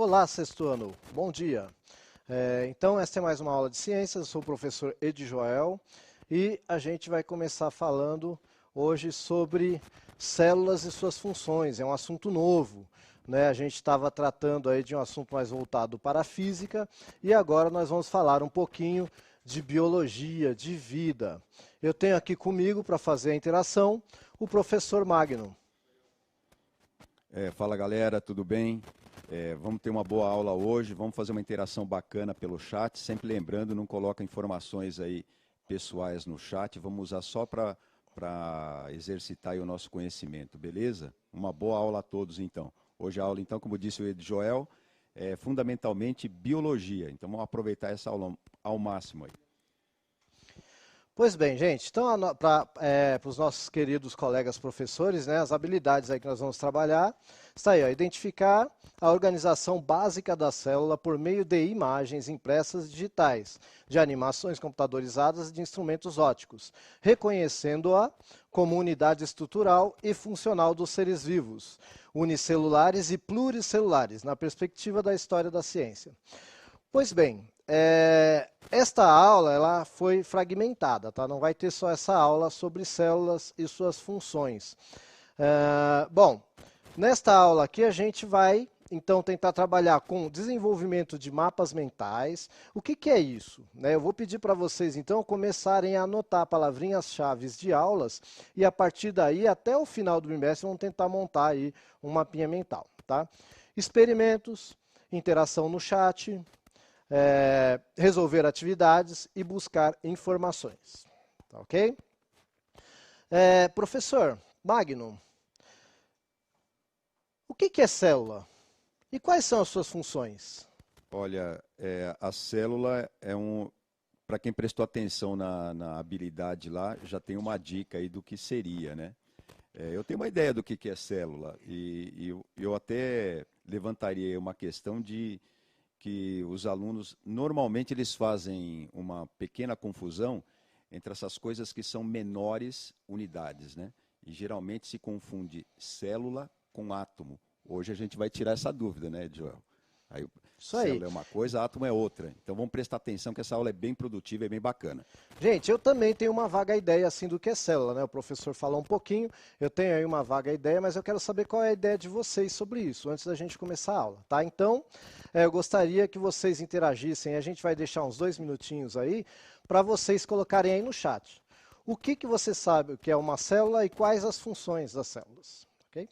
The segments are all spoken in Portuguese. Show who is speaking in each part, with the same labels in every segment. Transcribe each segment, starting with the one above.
Speaker 1: Olá, sexto ano, bom dia. Então, esta é mais uma aula de ciências, eu sou o professor Edi Joel e a gente vai começar falando hoje sobre células e suas funções. É um assunto novo, né? A gente estava tratando aí de um assunto mais voltado para a física e agora nós vamos falar um pouquinho de biologia, de vida. Eu tenho aqui comigo para fazer a interação o professor Magno.
Speaker 2: Fala galera, tudo bem? Vamos ter uma boa aula hoje, vamos fazer uma interação bacana pelo chat, sempre lembrando, não coloca informações aí pessoais no chat, vamos usar só para exercitar aí o nosso conhecimento, beleza? Uma boa aula a todos então. Hoje a aula então, como disse o Ed Joel, é fundamentalmente biologia, então vamos aproveitar essa aula ao máximo aí.
Speaker 1: Pois bem, gente, então para os nossos queridos colegas professores, né, as habilidades aí que nós vamos trabalhar, está aí, ó, identificar a organização básica da célula por meio de imagens impressas digitais, de animações computadorizadas e de instrumentos ópticos, reconhecendo-a como unidade estrutural e funcional dos seres vivos, unicelulares e pluricelulares, na perspectiva da história da ciência. Pois bem, esta aula ela foi fragmentada, tá? Não vai ter só essa aula sobre células e suas funções. Bom, nesta aula aqui a gente vai então tentar trabalhar com desenvolvimento de mapas mentais. O que é isso? Eu vou pedir para vocês então começarem a anotar palavrinhas-chave de aulas e a partir daí até o final do bimestre vão tentar montar aí um mapinha mental, tá? Experimentos, interação no chat, resolver atividades e buscar informações. Tá, ok? Professor Magno, o que é célula? E quais são as suas funções?
Speaker 2: Olha, a célula para quem prestou atenção na habilidade lá, já tem uma dica aí do que seria, né? Eu tenho uma ideia do que é célula e eu até levantaria uma questão de que os alunos, normalmente eles fazem uma pequena confusão entre essas coisas que são menores unidades, né? E geralmente se confunde célula com átomo. Hoje a gente vai tirar essa dúvida, né, Joel? Aí,
Speaker 1: Isso aí.
Speaker 2: célula é uma coisa, átomo é outra. Então vamos prestar atenção que essa aula é bem produtiva e bem bacana.
Speaker 1: Gente, eu também tenho uma vaga ideia assim do que é célula, né? O professor falou um pouquinho, eu tenho aí uma vaga ideia, mas eu quero saber qual é a ideia de vocês sobre isso, antes da gente começar a aula, tá? Então, eu gostaria que vocês interagissem, a gente vai deixar uns 2 minutinhos aí, para vocês colocarem aí no chat. O que você sabe que é uma célula e quais as funções das células, ok?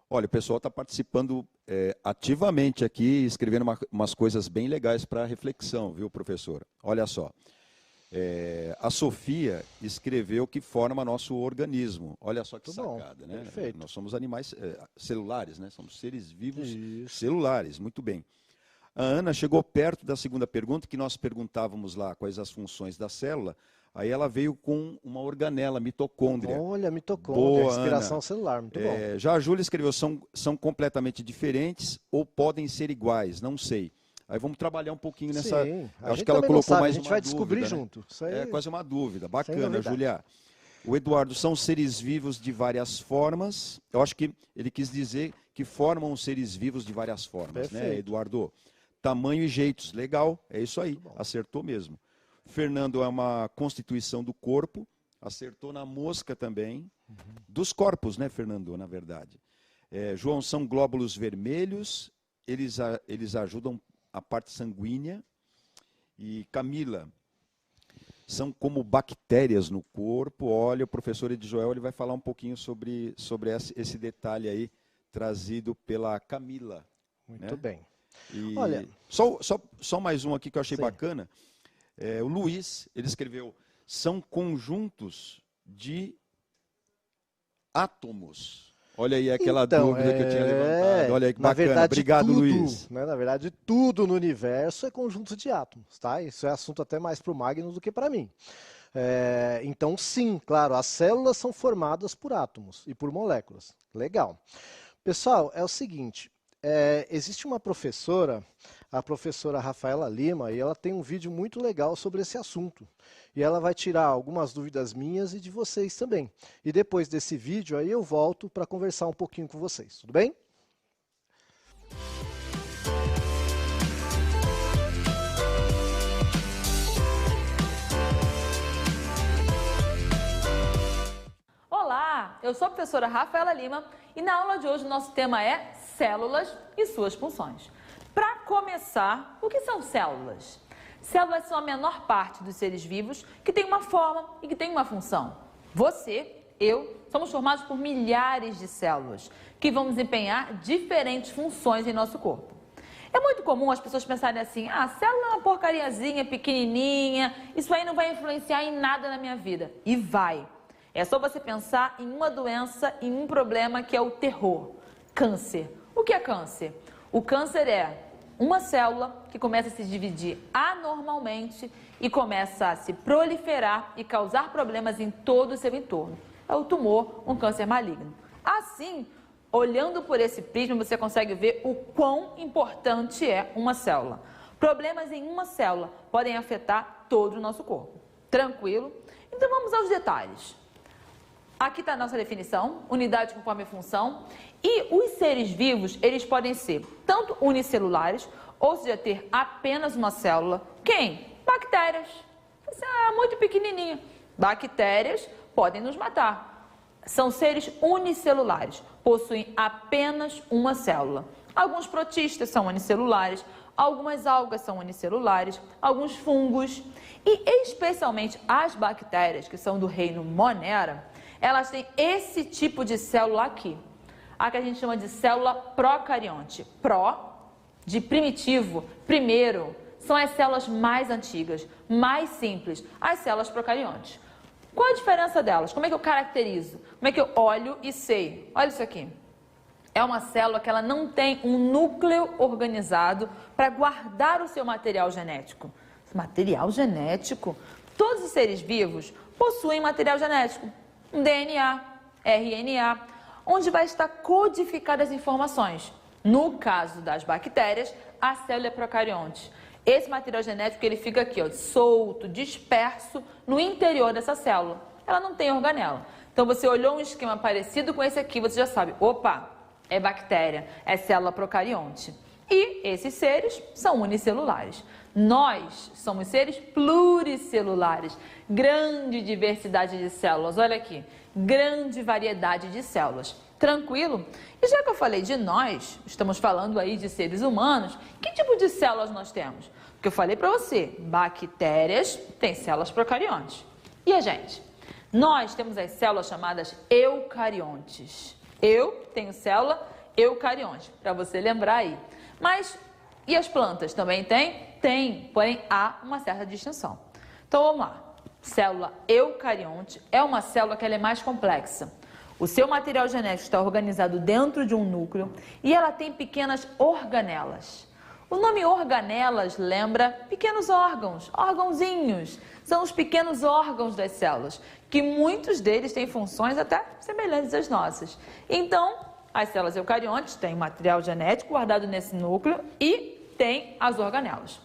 Speaker 2: Olha, o pessoal está participando ativamente aqui, escrevendo umas coisas bem legais para reflexão, viu, professora? Olha só. A Sofia escreveu que forma nosso organismo. Olha só que sacada, né?
Speaker 1: Perfeito.
Speaker 2: Nós somos animais celulares, né? Somos seres vivos
Speaker 1: Isso.
Speaker 2: celulares, muito bem. A Ana chegou perto da segunda pergunta, que nós perguntávamos lá quais as funções da célula. Aí ela veio com uma organela, mitocôndria.
Speaker 1: Olha, mitocôndria,
Speaker 2: Boa,
Speaker 1: respiração
Speaker 2: Ana.
Speaker 1: celular, muito bom.
Speaker 2: Já a Júlia escreveu, são completamente diferentes ou podem ser iguais, não sei. Aí vamos trabalhar um pouquinho nessa...
Speaker 1: Sim,
Speaker 2: eu acho que ela colocou mais uma dúvida. A gente vai
Speaker 1: descobrir
Speaker 2: né?
Speaker 1: junto. Isso aí...
Speaker 2: É quase uma dúvida. Bacana, Júlia. O Eduardo, são seres vivos de várias formas. Eu acho que ele quis dizer que formam seres vivos de várias formas, né, Eduardo? Tamanho e jeitos. Legal, é isso aí. Acertou mesmo. Fernando é uma constituição do corpo. Acertou na mosca também. Dos corpos, né, Fernando, na verdade. João, são glóbulos vermelhos. Eles ajudam a parte sanguínea. E Camila, são como bactérias no corpo. Olha, o professor Edjoel ele vai falar um pouquinho sobre esse detalhe aí, trazido pela Camila.
Speaker 1: Muito bem.
Speaker 2: E
Speaker 1: olha,
Speaker 2: só mais um aqui que eu achei bacana. O Luiz, ele escreveu, são conjuntos de átomos. Olha aí aquela dúvida que eu tinha levantado. Olha aí que bacana.
Speaker 1: Verdade,
Speaker 2: obrigado,
Speaker 1: tudo,
Speaker 2: Luiz.
Speaker 1: Né, na verdade, tudo no universo é conjunto de átomos, tá? Isso é assunto até mais para o Magnus do que para mim. Então, sim, claro, as células são formadas por átomos e por moléculas. Legal. Pessoal, é o seguinte, existe uma professora, a professora Rafaela Lima, e ela tem um vídeo muito legal sobre esse assunto. E ela vai tirar algumas dúvidas minhas e de vocês também. E depois desse vídeo aí eu volto para conversar um pouquinho com vocês, tudo bem?
Speaker 3: Olá, eu sou a professora Rafaela Lima e na aula de hoje o nosso tema é células e suas funções. Para começar, o que são células? Células são a menor parte dos seres vivos que tem uma forma e que tem uma função. Você, eu, somos formados por milhares de células que vão desempenhar diferentes funções em nosso corpo. É muito comum as pessoas pensarem assim, a célula é uma porcariazinha pequenininha, isso aí não vai influenciar em nada na minha vida. E vai. É só você pensar em uma doença, em um problema que é o terror. Câncer. O que é câncer? O câncer é uma célula que começa a se dividir anormalmente e começa a se proliferar e causar problemas em todo o seu entorno. É o tumor, um câncer maligno. Assim, olhando por esse prisma, você consegue ver o quão importante é uma célula. Problemas em uma célula podem afetar todo o nosso corpo. Tranquilo? Então vamos aos detalhes. Aqui está a nossa definição, unidade conforme função. E os seres vivos, eles podem ser tanto unicelulares, ou seja, ter apenas uma célula. Quem? Bactérias. Muito pequenininha. Bactérias podem nos matar. São seres unicelulares, possuem apenas uma célula. Alguns protistas são unicelulares, algumas algas são unicelulares, alguns fungos. E especialmente as bactérias, que são do reino Monera, elas têm esse tipo de célula aqui. A que a gente chama de célula procarionte. Pró, de primitivo, primeiro, são as células mais antigas, mais simples, as células procariontes. Qual a diferença delas? Como é que eu caracterizo? Como é que eu olho e sei? Olha isso aqui. É uma célula que ela não tem um núcleo organizado para guardar o seu material genético. Material genético? Todos os seres vivos possuem material genético. Um DNA, RNA, onde vai estar codificadas as informações. No caso das bactérias, a célula é procarionte. Esse material genético ele fica aqui, ó, solto, disperso no interior dessa célula. Ela não tem organela. Então você olhou um esquema parecido com esse aqui, você já sabe, opa, é bactéria, é célula procarionte. E esses seres são unicelulares. Nós somos seres pluricelulares, grande diversidade de células, olha aqui, grande variedade de células. Tranquilo? E já que eu falei de nós, estamos falando aí de seres humanos, que tipo de células nós temos? Porque eu falei para você, bactérias têm células procariontes. E a gente? Nós temos as células chamadas eucariontes. Eu tenho célula eucarionte, para você lembrar aí. Mas, e as plantas também tem? Tem, porém há uma certa distinção. Então vamos lá. Célula eucarionte é uma célula que ela é mais complexa. O seu material genético está organizado dentro de um núcleo e ela tem pequenas organelas. O nome organelas lembra pequenos órgãos, órgãozinhos. São os pequenos órgãos das células, que muitos deles têm funções até semelhantes às nossas. Então, as células eucariontes têm material genético guardado nesse núcleo e tem as organelas.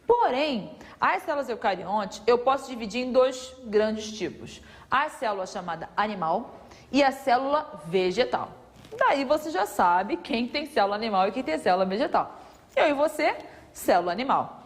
Speaker 3: Porém, as células eucariontes eu posso dividir em dois grandes tipos. A célula chamada animal e a célula vegetal. Daí você já sabe quem tem célula animal e quem tem célula vegetal. Eu e você, célula animal.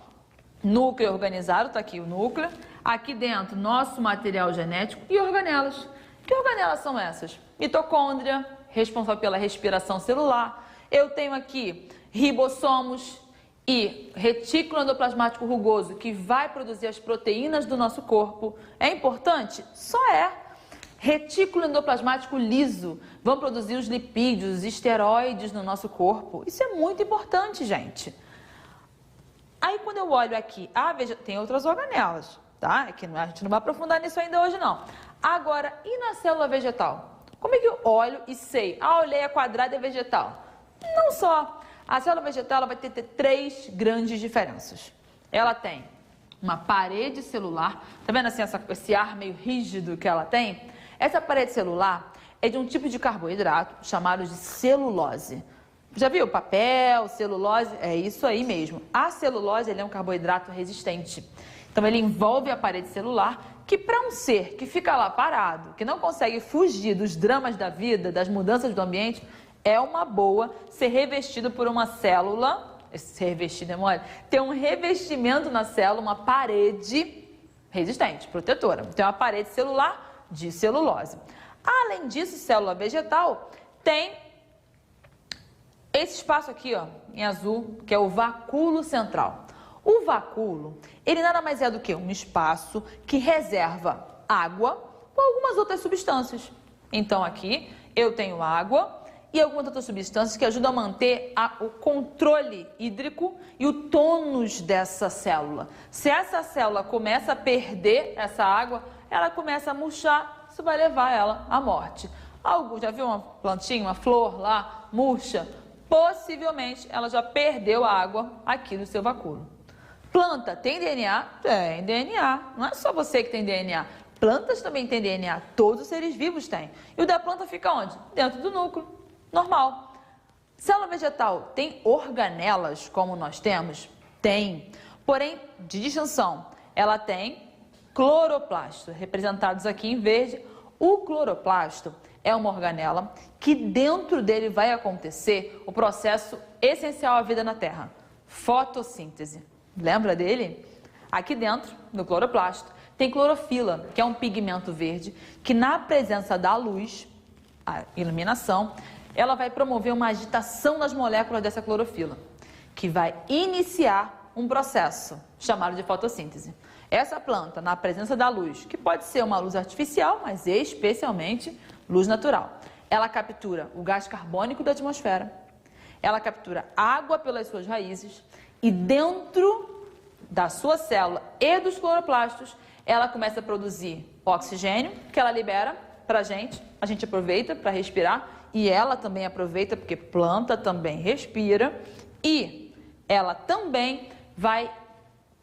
Speaker 3: Núcleo organizado, está aqui o núcleo. Aqui dentro, nosso material genético e organelas. Que organelas são essas? Mitocôndria, responsável pela respiração celular. Eu tenho aqui ribossomos e retículo endoplasmático rugoso, que vai produzir as proteínas do nosso corpo. É importante? Só é. Retículo endoplasmático liso vão produzir os lipídios, os esteroides no nosso corpo. Isso é muito importante, gente. Aí quando eu olho aqui, tem outras organelas, tá? É que a gente não vai aprofundar nisso ainda hoje, não. Agora, e na célula vegetal? Como é que eu olho e sei? Olhei a quadrada é vegetal. Não só. A célula vegetal ela vai ter três grandes diferenças. Ela tem uma parede celular, tá vendo assim esse ar meio rígido que ela tem? Essa parede celular é de um tipo de carboidrato chamado de celulose. Já viu? Papel, celulose, é isso aí mesmo. A celulose ele é um carboidrato resistente. Então ele envolve a parede celular, que para um ser que fica lá parado, que não consegue fugir dos dramas da vida, das mudanças do ambiente, é uma boa ser revestido por uma célula, ser revestido é mole, ter um revestimento na célula, uma parede resistente, protetora. Então, uma parede celular de celulose. Além disso, célula vegetal tem esse espaço aqui, ó, em azul, que é o vacúolo central. O vacúolo, ele nada mais é do que um espaço que reserva água com algumas outras substâncias. Então, aqui eu tenho água e algumas outras substâncias que ajudam a manter o controle hídrico e o tônus dessa célula. Se essa célula começa a perder essa água, ela começa a murchar, isso vai levar ela à morte. Já viu uma plantinha, uma flor lá, murcha? Possivelmente ela já perdeu a água aqui no seu vacúolo. Planta tem DNA? Tem DNA. Não é só você que tem DNA. Plantas também têm DNA. Todos os seres vivos têm. E o da planta fica onde? Dentro do núcleo. Normal. Célula vegetal tem organelas como nós temos? Tem. Porém, de distinção, ela tem cloroplasto, representados aqui em verde. O cloroplasto é uma organela que dentro dele vai acontecer o processo essencial à vida na Terra, fotossíntese. Lembra dele? Aqui dentro, no cloroplasto, tem clorofila, que é um pigmento verde, que na presença da luz, a iluminação, ela vai promover uma agitação das moléculas dessa clorofila, que vai iniciar um processo chamado de fotossíntese. Essa planta, na presença da luz, que pode ser uma luz artificial, mas especialmente luz natural, ela captura o gás carbônico da atmosfera, ela captura água pelas suas raízes e dentro da sua célula e dos cloroplastos, ela começa a produzir oxigênio, que ela libera para a gente aproveita para respirar e ela também aproveita porque planta também respira e ela também vai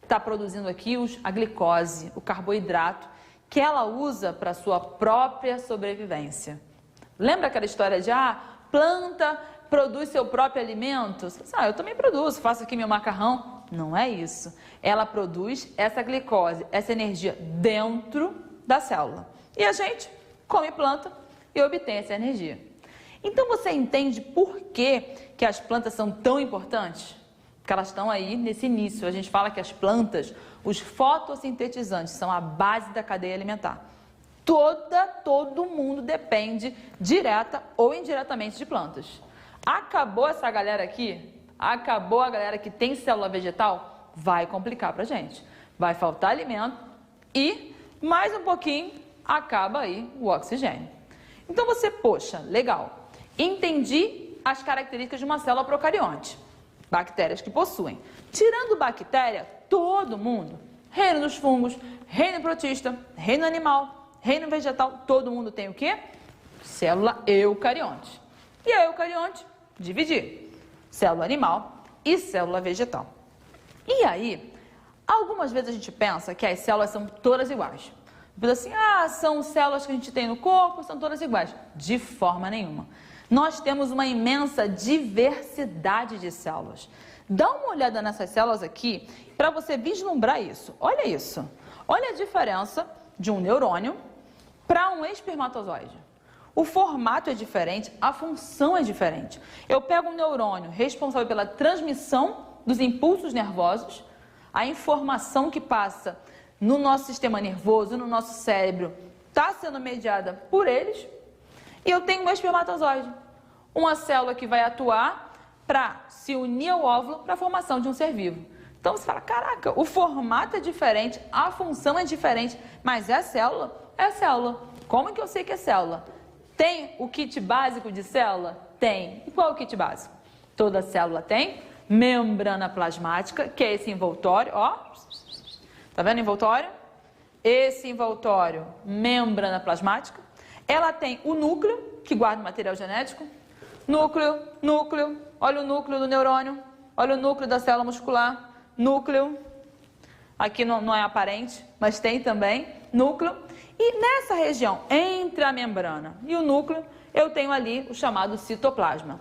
Speaker 3: estar produzindo aqui a glicose, o carboidrato, que ela usa para a sua própria sobrevivência. Lembra aquela história de, planta produz seu próprio alimento? Eu também produzo, faço aqui meu macarrão. Não é isso. Ela produz essa glicose, essa energia dentro da célula. E a gente come planta e obtém essa energia. Então você entende por que as plantas são tão importantes? Porque elas estão aí nesse início. A gente fala que as plantas, os fotossintetizantes, são a base da cadeia alimentar. Todo mundo depende, direta ou indiretamente, de plantas. Acabou essa galera aqui? Acabou a galera que tem célula vegetal? Vai complicar pra gente. Vai faltar alimento e, mais um pouquinho, acaba aí o oxigênio. Então você, poxa, legal, entendi as características de uma célula procarionte. Bactérias que possuem. Tirando bactéria, todo mundo, reino dos fungos, reino protista, reino animal, reino vegetal, todo mundo tem o quê? Célula eucarionte. E a eucarionte, dividir. Célula animal e célula vegetal. E aí, algumas vezes a gente pensa que as células são todas iguais. Assim, são células que a gente tem no corpo, são todas iguais. De forma nenhuma. Nós temos uma imensa diversidade de células. Dá uma olhada nessas células aqui para você vislumbrar isso. Olha isso. Olha a diferença de um neurônio para um espermatozoide. O formato é diferente, a função é diferente. Eu pego um neurônio responsável pela transmissão dos impulsos nervosos, a informação que passa no nosso sistema nervoso, no nosso cérebro, está sendo mediada por eles. E eu tenho um espermatozoide, uma célula que vai atuar para se unir ao óvulo para a formação de um ser vivo. Então você fala, caraca, o formato é diferente, a função é diferente, mas é célula? É célula. Como que eu sei que é célula? Tem o kit básico de célula? Tem. E qual é o kit básico? Toda célula tem membrana plasmática, que é esse envoltório, ó. Tá vendo o envoltório? Esse envoltório, membrana plasmática. Ela tem o núcleo, que guarda o material genético. Núcleo. Olha o núcleo do neurônio. Olha o núcleo da célula muscular. Núcleo. Aqui não é aparente, mas tem também núcleo. E nessa região, entre a membrana e o núcleo, eu tenho ali o chamado citoplasma.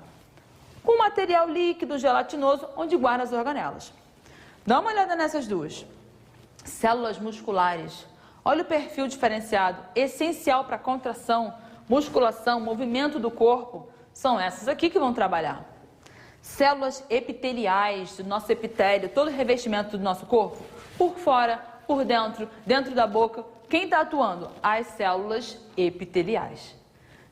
Speaker 3: Um material líquido, gelatinoso, onde guarda as organelas. Dá uma olhada nessas duas. Células musculares. Olha o perfil diferenciado, essencial para contração, musculação, movimento do corpo. São essas aqui que vão trabalhar. Células epiteliais do nosso epitélio, todo o revestimento do nosso corpo. Por fora, por dentro, dentro da boca. Quem está atuando? As células epiteliais.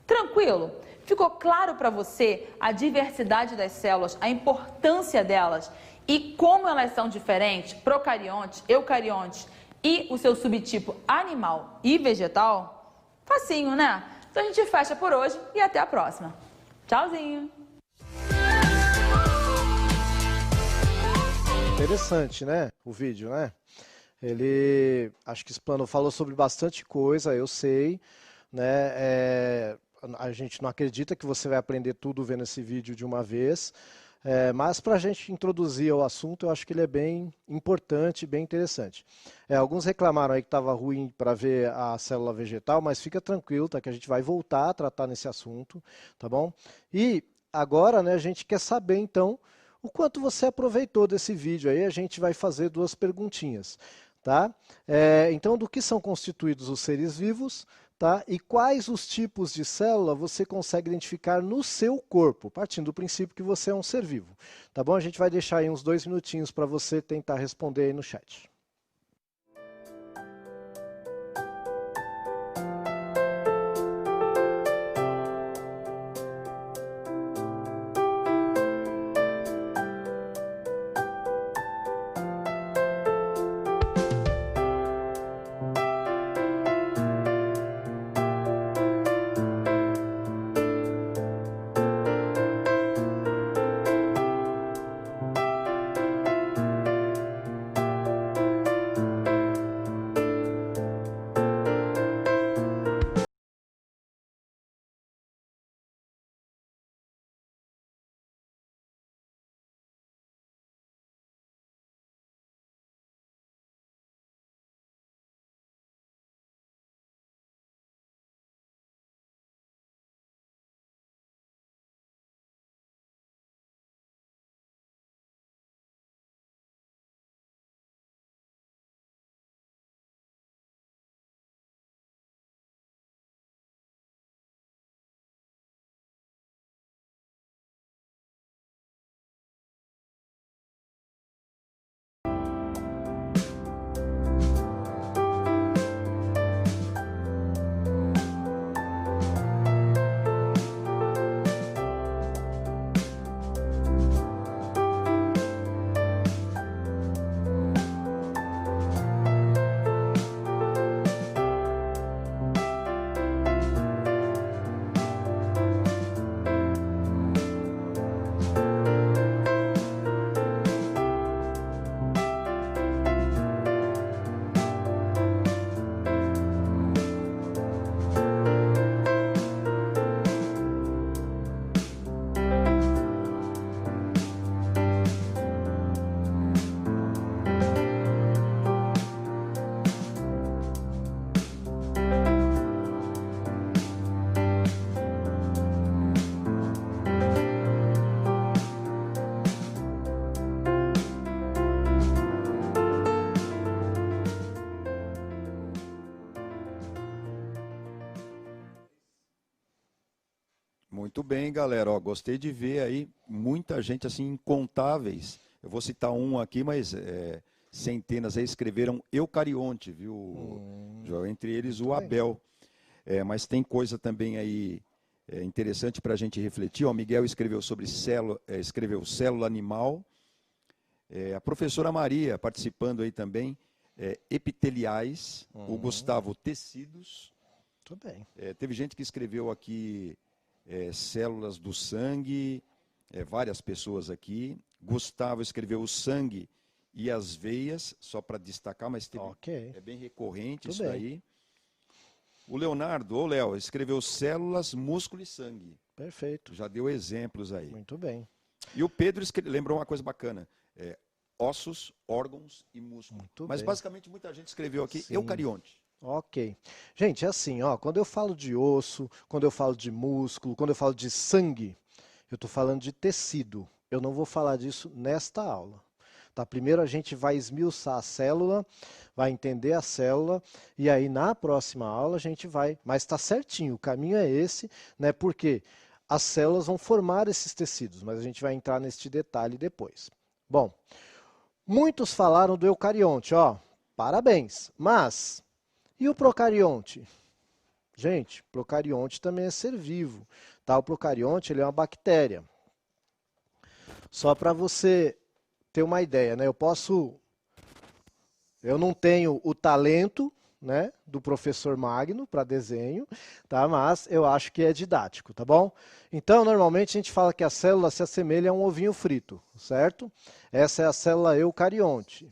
Speaker 3: Tranquilo? Ficou claro para você a diversidade das células, a importância delas e como elas são diferentes, procariontes, eucariontes e o seu subtipo animal e vegetal? Facinho, né? Então a gente fecha por hoje e até a próxima. Tchauzinho!
Speaker 1: Interessante, né? O vídeo, né? Ele, acho que explanou, falou sobre bastante coisa, eu sei, né? A gente não acredita que você vai aprender tudo vendo esse vídeo de uma vez, mas para a gente introduzir o assunto, eu acho que ele é bem importante, bem interessante. Alguns reclamaram aí que estava ruim para ver a célula vegetal, mas fica tranquilo, tá? Que a gente vai voltar a tratar nesse assunto, tá bom? E agora, né, a gente quer saber, então, o quanto você aproveitou desse vídeo aí. A gente vai fazer duas perguntinhas, tá? Então, do que são constituídos os seres vivos, tá? E quais os tipos de célula você consegue identificar no seu corpo, partindo do princípio que você é um ser vivo, tá bom? A gente vai deixar aí uns 2 minutinhos para você tentar responder aí no chat.
Speaker 2: bem, galera. Ó, gostei de ver aí muita gente assim incontáveis. Eu vou citar um aqui, mas centenas aí escreveram eucarionte, viu, Joel? Entre eles o Abel. Mas tem coisa também aí interessante para a gente refletir. O Miguel escreveu sobre escreveu célula animal. A professora Maria participando aí também, epiteliais. O Gustavo, tecidos.
Speaker 1: Muito bem.
Speaker 2: Teve gente que escreveu aqui células do sangue, várias pessoas aqui. Gustavo escreveu o sangue e as veias, só para destacar, mas é bem recorrente isso daí. O Leonardo, ou Léo, escreveu células, músculo e sangue.
Speaker 1: Perfeito.
Speaker 2: Já deu exemplos aí.
Speaker 1: Muito bem.
Speaker 2: E o Pedro lembrou uma coisa bacana. Ossos, órgãos e músculo. Mas basicamente muita gente escreveu aqui eucarionte.
Speaker 1: Ok. Gente, é assim, ó, quando eu falo de osso, quando eu falo de músculo, quando eu falo de sangue, eu estou falando de tecido. Eu não vou falar disso nesta aula. Tá? Primeiro a gente vai esmiuçar a célula, vai entender a célula, e aí na próxima aula a gente vai... Mas está certinho, o caminho é esse, né? Porque as células vão formar esses tecidos, mas a gente vai entrar neste detalhe depois. Bom, muitos falaram do eucarionte, ó, parabéns, mas... E o procarionte? Gente, procarionte também é ser vivo, tá? O procarionte, ele é uma bactéria. Só para você ter uma ideia, né? Eu não tenho o talento, né, do professor Magno para desenho, tá? Mas eu acho que é didático, tá bom? Então, normalmente a gente fala que a célula se assemelha a um ovinho frito, certo? Essa é a célula eucarionte.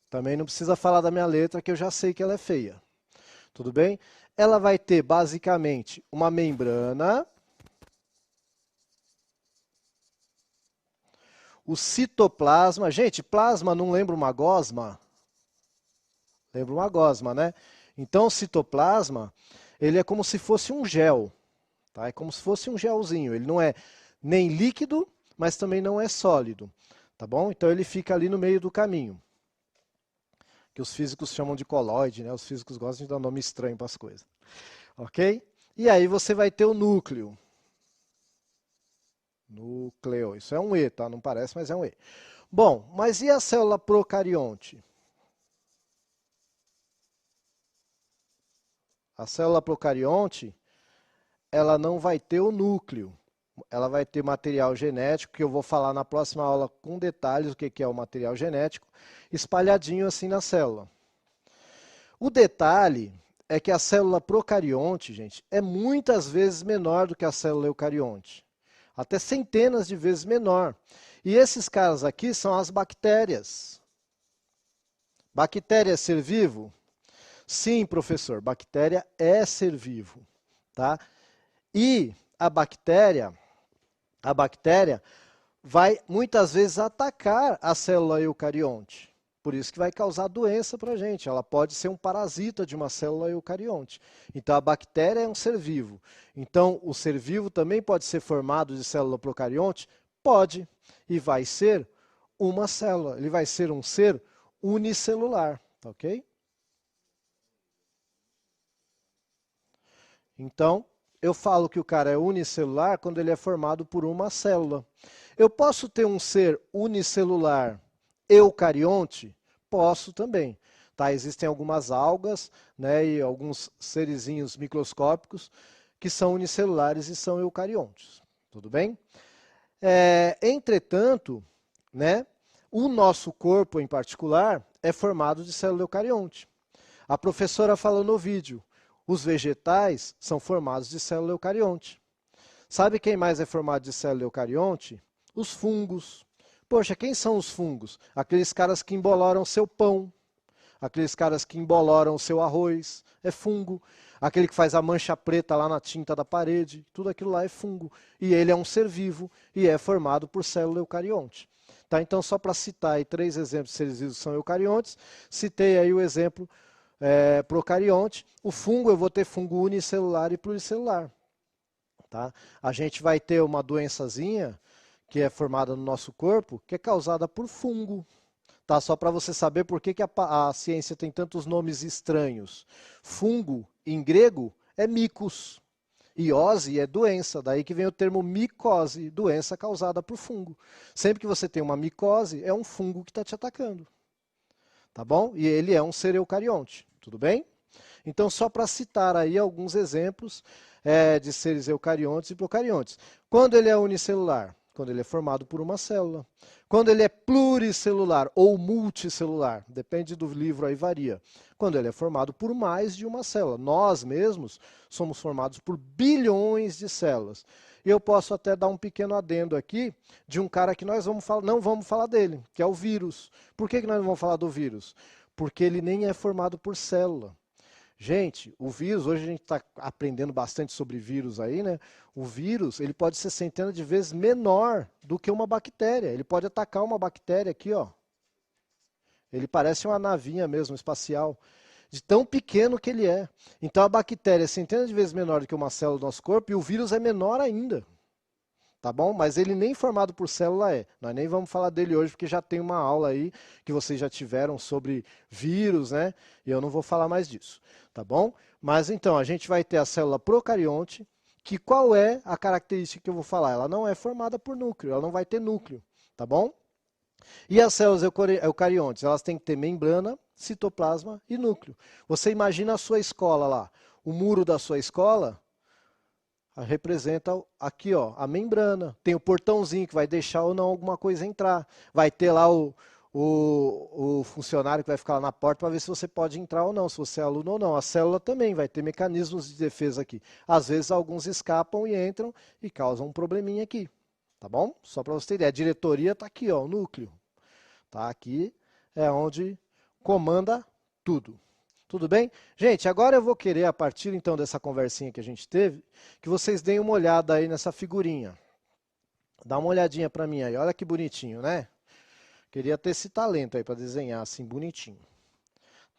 Speaker 1: Também não precisa falar da minha letra, que eu já sei que ela é feia. Tudo bem? Ela vai ter, basicamente, uma membrana. O citoplasma. Gente, plasma não lembra uma gosma? Lembra uma gosma, né? Então, o citoplasma, ele é como se fosse um gel. Tá? É como se fosse um gelzinho. Ele não é nem líquido, mas também não é sólido. Tá bom? Então, ele fica ali no meio do caminho. Que os físicos chamam de colóide, né? Os físicos gostam de dar nome estranho para as coisas. Ok? E aí você vai ter o núcleo. Núcleo. Isso é um E, tá? Não parece, mas é um E. Bom, mas e a célula procarionte? A célula procarionte, ela não vai ter o núcleo. Ela vai ter material genético, que eu vou falar na próxima aula com detalhes o que é o material genético, espalhadinho assim na célula. O detalhe é que a célula procarionte, gente, é muitas vezes menor do que a célula eucarionte. Até centenas de vezes menor. E esses caras aqui são as bactérias. Bactéria é ser vivo? Sim, professor, bactéria é ser vivo. Tá? E a bactéria vai muitas vezes atacar a célula eucarionte. Por isso que vai causar doença para a gente. Ela pode ser um parasita de uma célula eucarionte. Então a bactéria é um ser vivo. Então o ser vivo também pode ser formado de célula procarionte? Pode. E vai ser uma célula. Ele vai ser um ser unicelular. Tá ok? Então, eu falo que o cara é unicelular quando ele é formado por uma célula. Eu posso ter um ser unicelular eucarionte? Posso também. Tá? Existem algumas algas, né, e alguns serizinhos microscópicos que são unicelulares e são eucariontes. Tudo bem? Entretanto, né, o nosso corpo em particular é formado de célula eucarionte. A professora falou no vídeo. Os vegetais são formados de célula eucarionte. Sabe quem mais é formado de célula eucarionte? Os fungos. Poxa, quem são os fungos? Aqueles caras que emboloram seu pão, aqueles caras que emboloram o seu arroz, é fungo. Aquele que faz a mancha preta lá na tinta da parede, tudo aquilo lá é fungo. E ele é um ser vivo e é formado por célula eucarionte. Tá? Então, só para citar aí 3 exemplos de seres vivos que são eucariontes, citei aí o exemplo procarionte. O fungo, eu vou ter fungo unicelular e pluricelular. Tá? A gente vai ter uma doençazinha que é formada no nosso corpo, que é causada por fungo. Tá? Só para você saber por que a ciência tem tantos nomes estranhos. Fungo, em grego, é micos. Iose é doença, daí que vem o termo micose, doença causada por fungo. Sempre que você tem uma micose, é um fungo que está te atacando. Tá bom? E ele é um ser eucarionte, tudo bem? Então, só para citar aí alguns exemplos de seres eucariontes e procariontes. Quando ele é unicelular? Quando ele é formado por uma célula. Quando ele é pluricelular ou multicelular, depende do livro, aí varia. Quando ele é formado por mais de uma célula. Nós mesmos somos formados por bilhões de células. E eu posso até dar um pequeno adendo aqui de um cara que nós não vamos falar dele, que é o vírus. Por que nós não vamos falar do vírus? Porque ele nem é formado por célula. Gente, o vírus, hoje a gente está aprendendo bastante sobre vírus aí, né? O vírus, ele pode ser centenas de vezes menor do que uma bactéria. Ele pode atacar uma bactéria aqui, ó. Ele parece uma navinha mesmo, espacial, de tão pequeno que ele é. Então a bactéria é centenas de vezes menor do que uma célula do nosso corpo e o vírus é menor ainda. Tá bom? Mas ele nem formado por célula é. Nós nem vamos falar dele hoje, porque já tem uma aula aí que vocês já tiveram sobre vírus, né? E eu não vou falar mais disso. Tá bom? Mas então, a gente vai ter a célula procarionte, que qual é a característica que eu vou falar? Ela não é formada por núcleo, ela não vai ter núcleo. Tá bom? E as células eucariontes? Elas têm que ter membrana, citoplasma e núcleo. Você imagina a sua escola lá. O muro da sua escola representa aqui, ó, a membrana. Tem o portãozinho que vai deixar ou não alguma coisa entrar. Vai ter lá o funcionário que vai ficar lá na porta para ver se você pode entrar ou não, se você é aluno ou não. A célula também vai ter mecanismos de defesa aqui. Às vezes alguns escapam e entram e causam um probleminha aqui. Tá bom? Só para você ter ideia. A diretoria está aqui, ó, o núcleo. Tá? Aqui é onde comanda tudo. Tudo bem? Gente, agora eu vou querer, a partir então dessa conversinha que a gente teve, que vocês deem uma olhada aí nessa figurinha. Dá uma olhadinha para mim aí, olha que bonitinho, né? Queria ter esse talento aí para desenhar assim, bonitinho.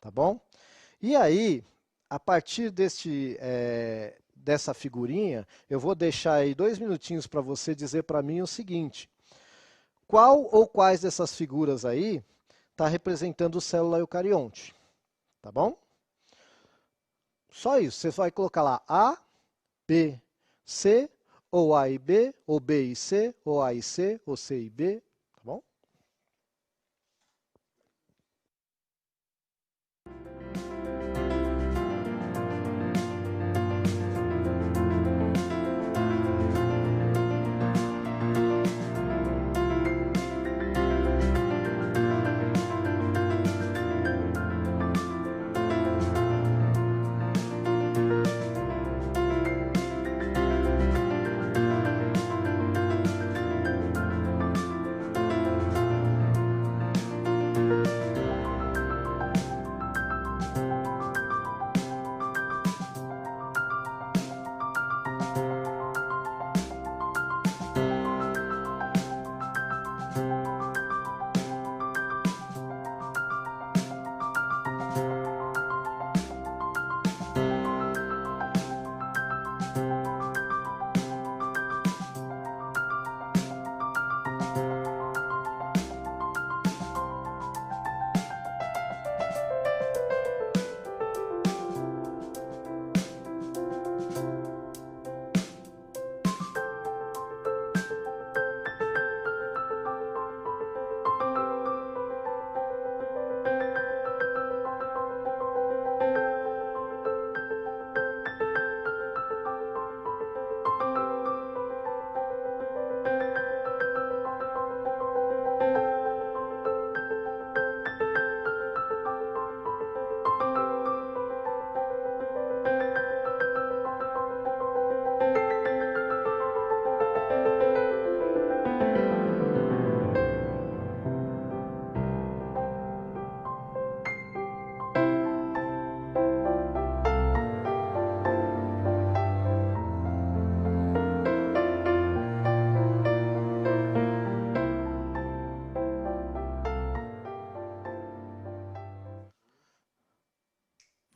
Speaker 1: Tá bom? E aí, a partir dessa figurinha, eu vou deixar aí 2 minutinhos para você dizer para mim o seguinte. Qual ou quais dessas figuras aí está representando célula eucarionte? Tá bom? Só isso. Você vai colocar lá A, B, C, ou A e B, ou B e C, ou A e C, ou C e B. Tá bom?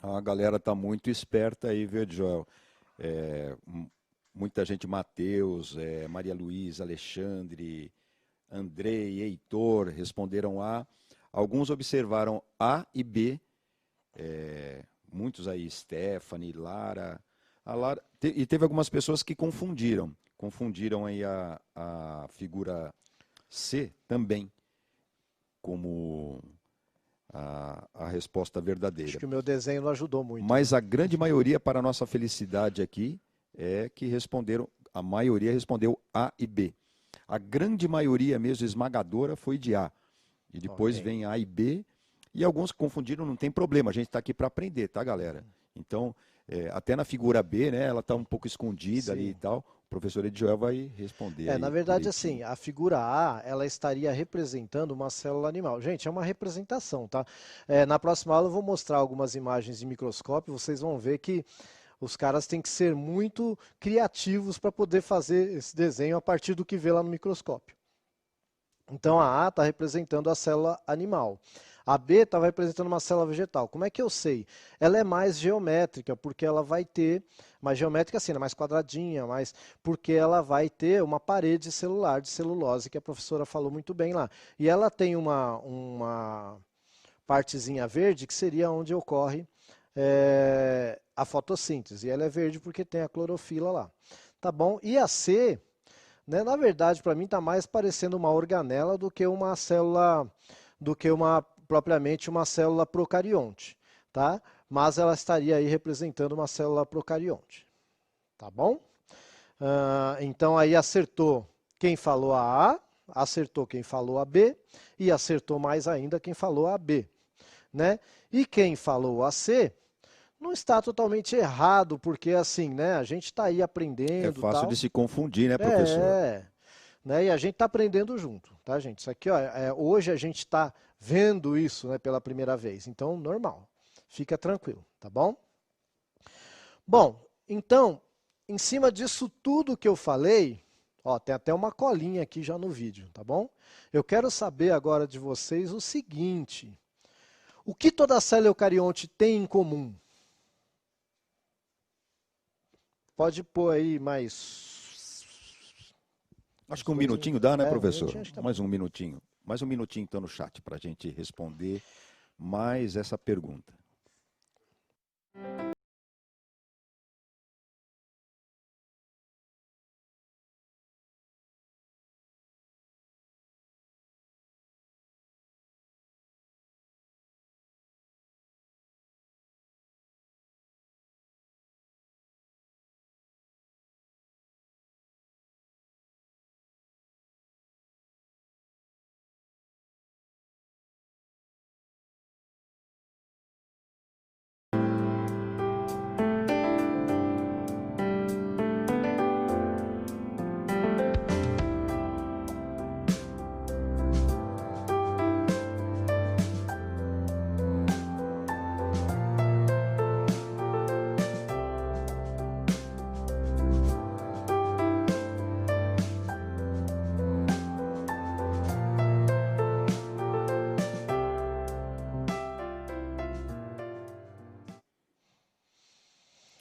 Speaker 2: A galera está muito esperta aí, viu, Joel? Muita gente, Matheus, Maria Luísa, Alexandre, Andrei, Heitor, responderam A. Alguns observaram A e B. Muitos aí, Stephanie, Lara, E teve algumas pessoas que confundiram aí a figura C também como a resposta verdadeira.
Speaker 1: Acho que o meu desenho não ajudou muito.
Speaker 2: Mas a grande maioria, para a nossa felicidade aqui, é que a maioria respondeu A e B. A grande maioria mesmo, esmagadora, foi de A. E depois vem A e B. E alguns que confundiram, não tem problema, a gente está aqui para aprender, tá, galera? Então, até na figura B, né, ela está um pouco escondida ali e tal. O professor Edjoel vai responder.
Speaker 1: Na verdade,
Speaker 2: direitinho.
Speaker 1: assim, a figura A, ela estaria representando uma célula animal. Gente, é uma representação, tá? Na próxima aula eu vou mostrar algumas imagens de microscópio, vocês vão ver que os caras têm que ser muito criativos para poder fazer esse desenho a partir do que vê lá no microscópio. Então, a A está representando a célula animal. A B está representando uma célula vegetal. Como é que eu sei? Ela é mais geométrica, porque ela vai ter, mais geométrica assim, mais quadradinha, porque ela vai ter uma parede celular de celulose, que a professora falou muito bem lá. E ela tem uma partezinha verde, que seria onde ocorre a fotossíntese. E ela é verde porque tem a clorofila lá. Tá bom? E a C, né, na verdade, para mim está mais parecendo uma organela do que uma célula, propriamente uma célula procarionte, tá? Mas ela estaria aí representando uma célula procarionte, tá bom? Então aí acertou quem falou a A, acertou quem falou a B e acertou mais ainda quem falou a B, né? E quem falou a C não está totalmente errado, porque assim, né, a gente está aí aprendendo.
Speaker 2: É fácil de se confundir, né, professor?
Speaker 1: Né, e a gente está aprendendo junto, tá, gente? Isso aqui, ó, hoje a gente está vendo isso, né, pela primeira vez, então normal, fica tranquilo, tá bom? Bom, então, em cima disso tudo que eu falei, ó, tem até uma colinha aqui já no vídeo, tá bom? Eu quero saber agora de vocês o seguinte: o que toda célula eucarionte tem em comum? Pode pôr aí mais...
Speaker 2: Acho que um minutinho dá, né, professor?
Speaker 1: Tá
Speaker 2: mais um minutinho. Mais um minutinho, então, no chat, para a gente responder mais essa pergunta.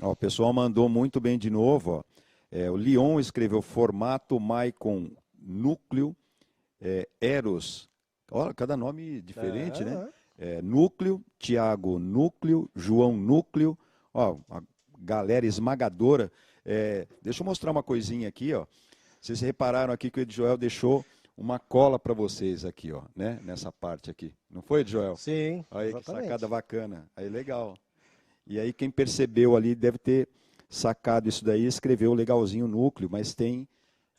Speaker 2: Ó, o pessoal mandou muito bem de novo. Ó. O Leon escreveu formato, Maicon, núcleo, Eros. Olha, cada nome diferente, né? Núcleo, Tiago, núcleo, João, núcleo. Ó, a galera esmagadora. Deixa eu mostrar uma coisinha aqui, ó. Vocês repararam aqui que o Edjoel deixou uma cola para vocês aqui, ó, né? Nessa parte aqui. Não foi, Edjoel?
Speaker 1: Sim,
Speaker 2: olha aí,
Speaker 1: exatamente.
Speaker 2: que sacada bacana. Aí, legal. E aí quem percebeu ali deve ter sacado isso daí, escreveu legalzinho o núcleo, mas tem...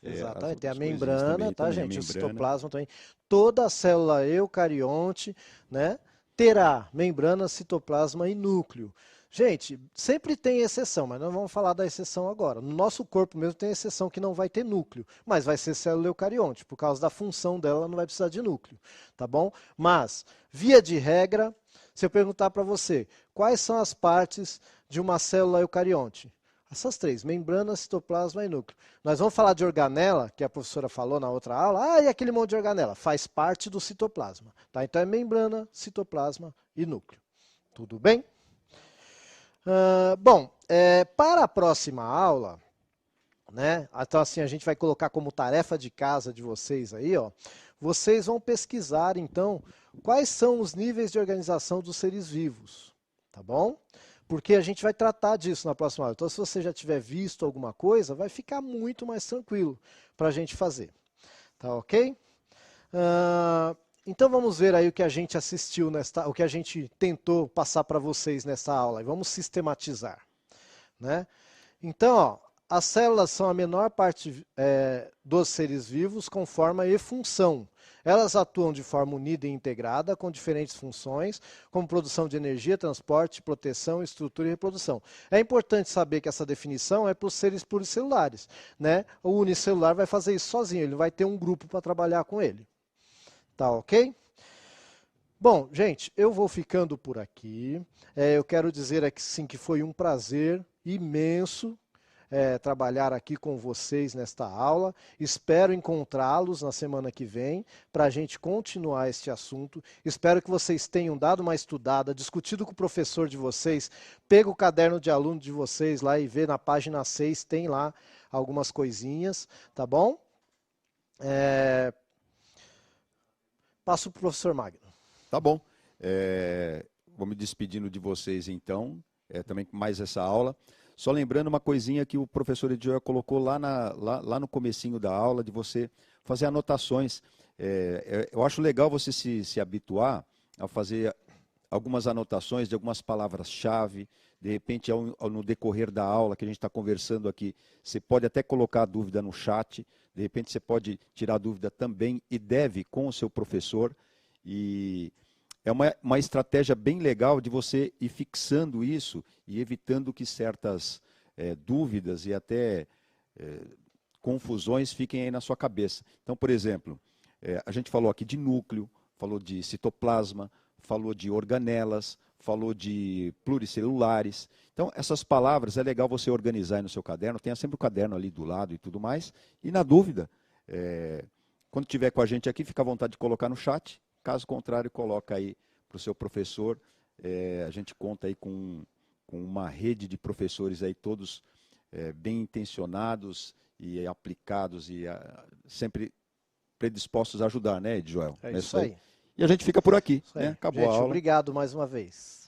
Speaker 1: Exatamente, tem a membrana,
Speaker 2: também,
Speaker 1: tá,
Speaker 2: gente?
Speaker 1: O citoplasma também. Toda célula eucarionte, né, terá membrana, citoplasma e núcleo. Gente, sempre tem exceção, mas não vamos falar da exceção agora. No nosso corpo mesmo tem exceção que não vai ter núcleo, mas vai ser célula eucarionte, por causa da função dela não vai precisar de núcleo, tá bom? Mas, via de regra, se eu perguntar para você, quais são as partes de uma célula eucarionte? Essas três, membrana, citoplasma e núcleo. Nós vamos falar de organela, que a professora falou na outra aula. E aquele monte de organela? Faz parte do citoplasma. Tá? Então é membrana, citoplasma e núcleo. Tudo bem? Bom, para a próxima aula, né? Então assim, a gente vai colocar como tarefa de casa de vocês aí, ó. Vocês vão pesquisar, então, quais são os níveis de organização dos seres vivos. Tá bom? porque a gente vai tratar disso na próxima aula. Então, se você já tiver visto alguma coisa, vai ficar muito mais tranquilo para a gente fazer. Tá ok? Então vamos ver aí o que a gente assistiu, o que a gente tentou passar para vocês nessa aula. E vamos sistematizar. Né? Então, ó, as células são a menor parte dos seres vivos com forma e função. Elas atuam de forma unida e integrada, com diferentes funções, como produção de energia, transporte, proteção, estrutura e reprodução. É importante saber que essa definição é para os seres pluricelulares. Né? O unicelular vai fazer isso sozinho, ele vai ter um grupo para trabalhar com ele. Tá ok? Bom, gente, eu vou ficando por aqui. Eu quero dizer aqui sim que foi um prazer imenso trabalhar aqui com vocês nesta aula. Espero encontrá-los na semana que vem para a gente continuar este assunto. Espero que vocês tenham dado uma estudada, discutido com o professor de vocês, pega o caderno de aluno de vocês lá e vê na página 6, tem lá algumas coisinhas, tá bom? Passo para o professor Magno.
Speaker 2: Tá bom. Vou me despedindo de vocês então, também com mais essa aula. Só lembrando uma coisinha que o professor Edioel colocou lá no comecinho da aula, de você fazer anotações. Eu acho legal você se habituar a fazer algumas anotações de algumas palavras-chave. De repente, no decorrer da aula que a gente está conversando aqui, você pode até colocar a dúvida no chat. De repente, você pode tirar a dúvida também e deve com o seu professor. E é uma estratégia bem legal de você ir fixando isso e evitando que certas dúvidas e até confusões fiquem aí na sua cabeça. Então, por exemplo, a gente falou aqui de núcleo, falou de citoplasma, falou de organelas, falou de pluricelulares. Então, essas palavras é legal você organizar aí no seu caderno, tenha sempre o caderno ali do lado e tudo mais. E na dúvida, quando estiver com a gente aqui, fica à vontade de colocar no chat. Caso contrário, coloca aí para o seu professor. A gente conta aí com uma rede de professores aí, todos bem intencionados e aplicados e sempre predispostos a ajudar, né, Joel?
Speaker 1: É isso aí.
Speaker 2: E a gente fica por aqui. Né? Acabou
Speaker 1: gente,
Speaker 2: a aula.
Speaker 1: Obrigado mais uma vez.